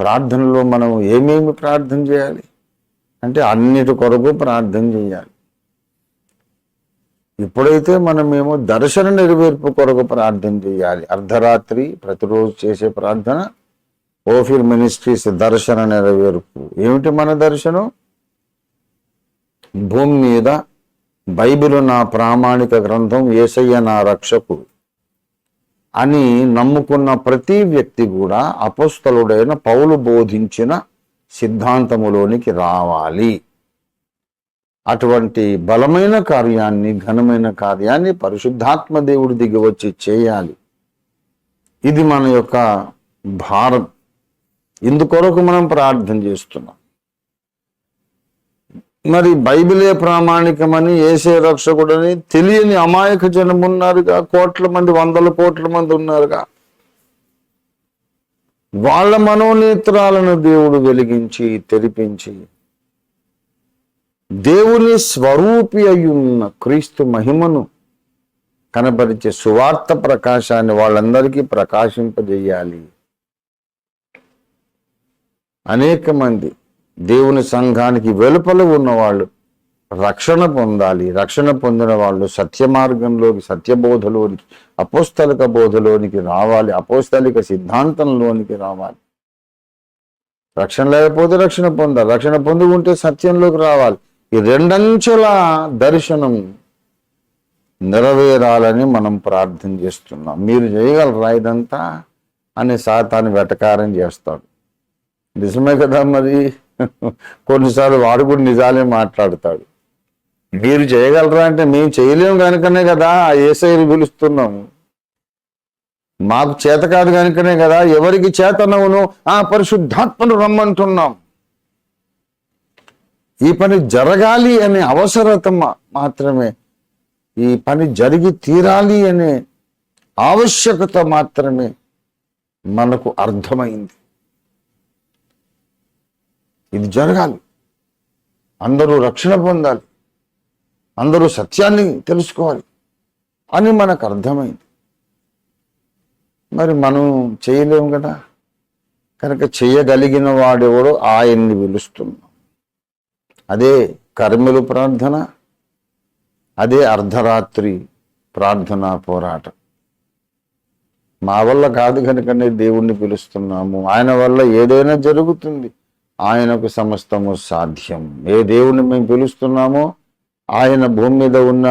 ప్రార్థనలో మనం ఏమేమి ప్రార్థన చేయాలి అంటే అన్నిటి కొరకు ప్రార్థన చేయాలి. ఇప్పుడైతే మనమేమో దర్శన నెరవేర్పు కొరకు ప్రార్థన చేయాలి. అర్ధరాత్రి ప్రతిరోజు చేసే ప్రార్థన ఓఫీర్ మినిస్ట్రీస్ దర్శన నెరవేర్పు. ఏమిటి మన దర్శనం? భూమి మీద బైబిల్ నా ప్రామాణిక గ్రంథం, యేసయ్య నా రక్షకుడు అని నమ్ముకున్న ప్రతి వ్యక్తి కూడా అపోస్తలుడైన పౌలు బోధించిన సిద్ధాంతములోనికి రావాలి. అటువంటి బలమైన కార్యాన్ని, ఘనమైన కార్యాన్ని పరిశుద్ధాత్మ దేవుడు దిగి వచ్చి చేయాలి. ఇది మన యొక్క భారం. ఇందుకొరకు మనం ప్రార్థన చేస్తున్నాం. మరి బైబిలే ప్రామాణికమని, యేసే రక్షకుడని తెలియని అమాయక జనం ఉన్నారుగా, కోట్ల మంది, వందల కోట్ల మంది ఉన్నారుగా. వాళ్ళ మనోనేత్రాలను దేవుడు వెలిగించి తెరిపించి దేవుని స్వరూపి అయ్యున్న క్రీస్తు మహిమను కనబరిచే సువార్త ప్రకాశాన్ని వాళ్ళందరికీ ప్రకాశింపజేయాలి. అనేక మంది దేవుని సంఘానికి వెలుపల ఉన్నవాళ్ళు రక్షణ పొందాలి. రక్షణ పొందిన వాళ్ళు సత్య మార్గంలోకి, సత్యబోధలోనికి, అపోస్తలిక బోధలోనికి రావాలి. అపోస్తలిక సిద్ధాంతంలోనికి రావాలి. రక్షణ లేకపోతే రక్షణ పొందాలి. రక్షణ పొంది ఉంటే సత్యంలోకి రావాలి. ఈ రెండంచెల దర్శనం నెరవేరాలని మనం ప్రార్థన చేస్తున్నాం. మీరు చేయగలరా ఇదంతా అని సాతాను వెటకారం చేస్తాడు. నిజమే కదా. మరి కొన్నిసార్లు వాడు కూడా నిజాలే మాట్లాడతాడు. మీరు చేయగలరా అంటే మేము చేయలేము కనుకనే కదా ఆ యేసయ్యని పిలుస్తున్నాము. మాకు చేత కాదు కనుకనే కదా ఎవరికి చేతనవును ఆ పరిశుద్ధాత్మను రమ్మంటున్నాం. ఈ పని జరగాలి అనే అవసరత మాత్రమే, ఈ పని జరిగి తీరాలి అనే ఆవశ్యకత మాత్రమే మనకు అర్థమైంది. ఇది జరగాలి, అందరూ రక్షణ పొందాలి, అందరూ సత్యాన్ని తెలుసుకోవాలి అని మనకు అర్థమైంది. మరి మనం చేయలేము కదా. కనుక చేయగలిగిన వాడెవడో ఆయన్ని పిలుస్తున్నాం. అదే కర్మెలు ప్రార్థన, అదే అర్ధరాత్రి ప్రార్థనా పోరాటం. మా వల్ల కాదు కనుకనే దేవుణ్ణి పిలుస్తున్నాము. ఆయన వల్ల ఏదైనా జరుగుతుంది. ఆయనకు సమస్తము సాధ్యం. ఏ దేవుణ్ణి మేము పిలుస్తున్నామో ఆయన భూమి మీద ఉన్న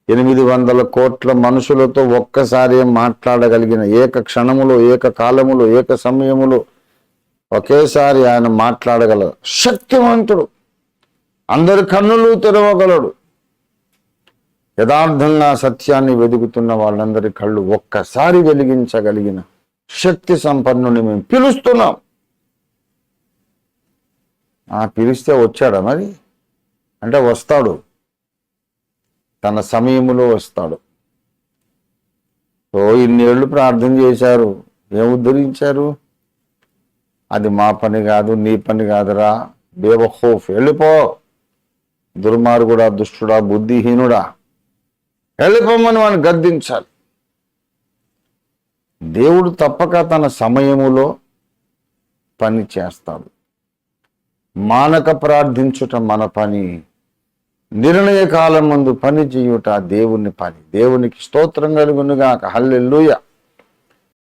800 కోట్ల మనుషులతో ఒక్కసారి మాట్లాడగలిగిన, ఏక క్షణములో, ఏక కాలములో, ఏక సమయములో ఒకేసారి ఆయన మాట్లాడగల శక్తివంతుడు. అందరి కన్నులు తెరవగలడు. యథార్థంగా సత్యాన్ని వెతుకుతున్న వాళ్ళందరి కళ్ళు ఒక్కసారి వెలిగించగలిగిన శక్తి సంపన్నుని మేము పిలుస్తున్నాం. పిలిస్తే వచ్చాడా మరి అంటే వస్తాడు, తన సమయములో వస్తాడు. ఇన్నేళ్ళు ప్రార్థన చేశారు, ఏం ఉద్ధరించారు? అది మా పని కాదు, నీ పని కాదురా బేవఖూఫ్, వెళ్ళిపో, దుర్మార్గుడా, దుష్టుడా, బుద్ధిహీనుడా, వెళ్ళిపోమని వాడిని గద్దించాలి. దేవుడు తప్పక తన సమయములో పని చేస్తాడు. మానక ప్రార్థించుట మన పని, నిర్ణయ కాలం ముందు పని చేయుట దేవుని పని. దేవునికి స్తోత్రం కలుగునుగాక. హల్లెలూయా.